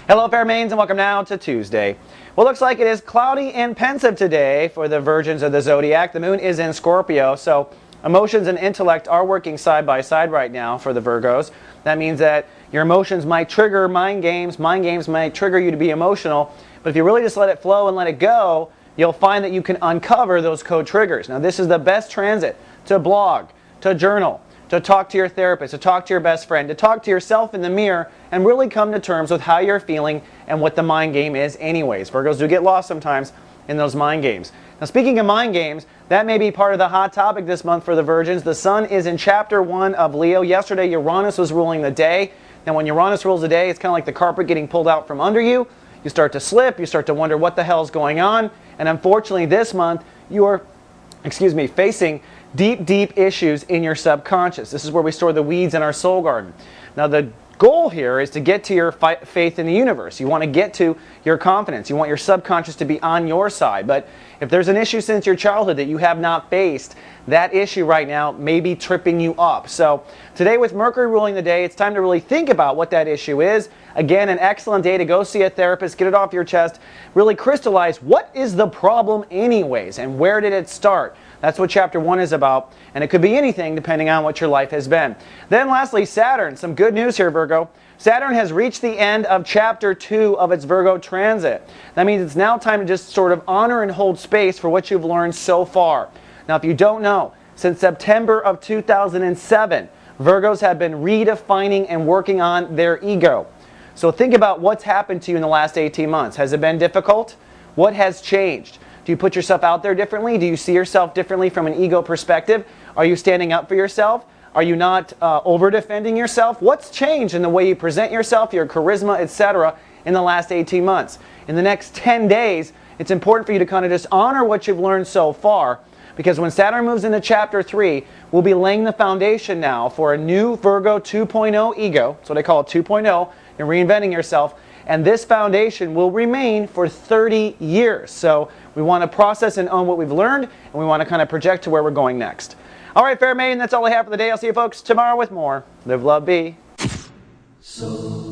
Hello fair maidens, and welcome now to Tuesday. Well, looks like it is cloudy and pensive today for the virgins of the zodiac. The moon is in Scorpio, so emotions and intellect are working side by side right now for the Virgos. That means that your emotions might trigger mind games might trigger you to be emotional, but if you really just let it flow and let it go, you'll find that you can uncover those code triggers. Now this is the best transit to blog, to journal, to talk to your therapist, to talk to your best friend, to talk to yourself in the mirror and really come to terms with how you're feeling and what the mind game is anyways. Virgos do get lost sometimes in those mind games. Now speaking of mind games, that may be part of the hot topic this month for the Virgins. The Sun is in chapter 1 of Leo. Yesterday Uranus was ruling the day. Now when Uranus rules the day, it's kind of like the carpet getting pulled out from under you. You start to slip, you start to wonder what the hell is going on, and unfortunately this month you are facing deep issues in your subconscious. This is where we store the weeds in our soul garden. Now the goal here is to get to your faith in the universe. You want to get to your confidence. You want your subconscious to be on your side. But if there's an issue since your childhood that you have not faced, that issue right now may be tripping you up. So today with Mercury ruling the day, it's time to really think about what that issue is. Again, an excellent day to go see a therapist, get it off your chest, really crystallize what is the problem anyways and where did it start. That's what chapter 1 is about, and it could be anything depending on what your life has been. Then lastly, Saturn. Some good news here, Virgo. Saturn has reached the end of chapter 2 of its Virgo transit. That means it's now time to just sort of honor and hold space for what you've learned so far. Now, if you don't know, since September of 2007, Virgos have been redefining and working on their ego. So think about what's happened to you in the last 18 months. Has it been difficult? What has changed? Do you put yourself out there differently? Do you see yourself differently from an ego perspective? Are you standing up for yourself? Are you not over-defending yourself? What's changed in the way you present yourself, your charisma, etc. in the last 18 months? In the next 10 days, it's important for you to kind of just honor what you've learned so far, because when Saturn moves into chapter 3, we'll be laying the foundation now for a new Virgo 2.0 ego. That's what I call it, 2.0. You're reinventing yourself. And this foundation will remain for 30 years. So we want to process and own what we've learned, and we want to kind of project to where we're going next. All right, fair maiden, that's all I have for the day. I'll see you folks tomorrow with more. Live, love, be. So